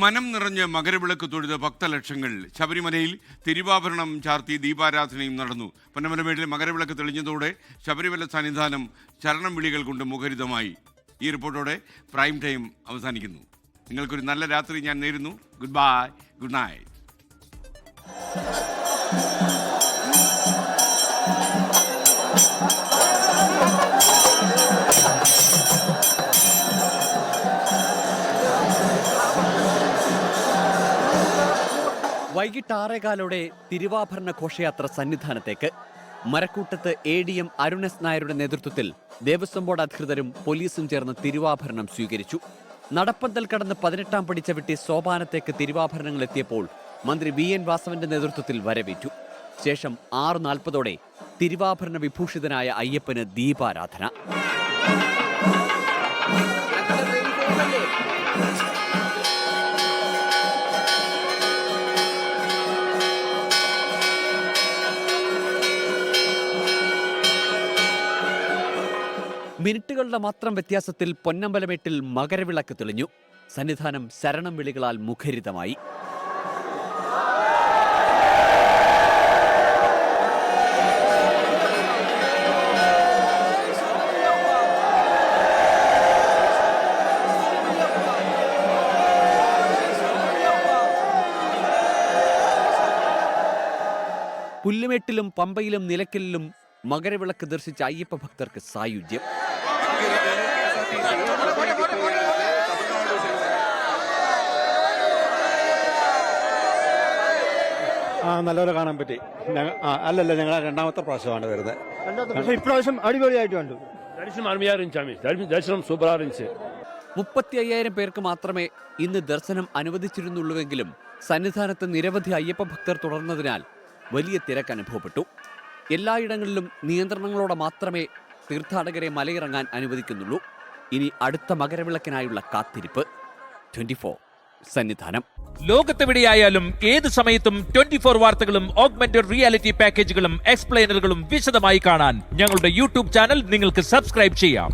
മനം നിറഞ്ഞ മകരവിളക്ക് തൊഴുത ഭക്തലക്ഷങ്ങൾ ശബരിമലയിൽ തിരുവാഭരണം ചാർത്തി ദീപാരാധനയും നടന്നു. പൊന്നമലമേട്ടിൽ മകരവിളക്ക് തെളിഞ്ഞതോടെ ശബരിമല സന്നിധാനം ശരണം വിളികൾ കൊണ്ട് മുഖരിതമായി. ഈ റിപ്പോർട്ടോടെ പ്രൈം ടൈം അവസാനിക്കുന്നു. നിങ്ങൾക്കൊരു നല്ല രാത്രി ഞാൻ നേരുന്നു. Good bye, good night. വൈകിട്ട് 6:15 തിരുവാഭരണ ഘോഷയാത്ര സന്നിധാനത്തേക്ക്. മരക്കൂട്ടത്ത് ADM അരുൺ എസ് നായരുടെ നേതൃത്വത്തിൽ ദേവസ്വം ബോർഡ് അധികൃതരും പോലീസും ചേർന്ന് തിരുവാഭരണം സ്വീകരിച്ചു. നടപ്പന്തൽ കടന്ന് 18-ാം പടി ചവിട്ടി സോപാനത്തേക്ക് തിരുവാഭരണങ്ങൾ എത്തിയപ്പോൾ മന്ത്രി VN വാസവന്റെ നേതൃത്വത്തിൽ വരവേറ്റു. ശേഷം 6:40 തിരുവാഭരണ വിഭൂഷിതനായ അയ്യപ്പന് ദീപാരാധന. മിനിറ്റുകളുടെ മാത്രം വ്യത്യാസത്തിൽ പൊന്നമ്പലമേട്ടിൽ മകരവിളക്ക് തെളിഞ്ഞു. സന്നിധാനം ശരണം വിളികളാൽ മുഖരിതമായി. പുല്ലുമേട്ടിലും പമ്പയിലും നിലയ്ക്കലിലും മകരവിളക്ക് ദർശിച്ച അയ്യപ്പ ഭക്തർക്ക് സായുജ്യം. നല്ലപോലെ കാണാൻ പറ്റി. അല്ലല്ല, ഞങ്ങൾ രണ്ടാമത്തെ പ്രാവശ്യമാണ് വരുന്നത്. പക്ഷേ ഇപ്രാവശ്യം അടിപൊളിയായിട്ട് കണ്ടു. ദർശനം സൂപ്പറാ. 35,000 പേർക്ക് മാത്രമേ ഇന്ന് ദർശനം അനുവദിച്ചിരുന്നുള്ളൂവെങ്കിലും സന്നിധാനത്ത് നിരവധി അയ്യപ്പ ഭക്തർ തുടർന്നതിനാൽ വലിയ തിരക്ക് അനുഭവപ്പെട്ടു. എല്ലായിടങ്ങളിലും നിയന്ത്രണങ്ങളോടെ മാത്രമേ തീർത്ഥാടകരെ മലയിറങ്ങാൻ അനുവദിക്കുന്നുള്ളൂ. ഇനി അടുത്ത മകരവിളക്കിനായുള്ള കാത്തിരിപ്പ്. 24 സന്നിധാനം. ലോകത്തെവിടെയായാലും ഏത് സമയത്തും 24 വാർത്തകളും ഓഗ്മെന്റഡ് റിയാലിറ്റി പാക്കേജുകളും എക്സ്പ്ലെയിനറുകളും വിശദമായി കാണാൻ ഞങ്ങളുടെ യൂട്യൂബ് ചാനൽ നിങ്ങൾക്ക് സബ്സ്ക്രൈബ് ചെയ്യാം.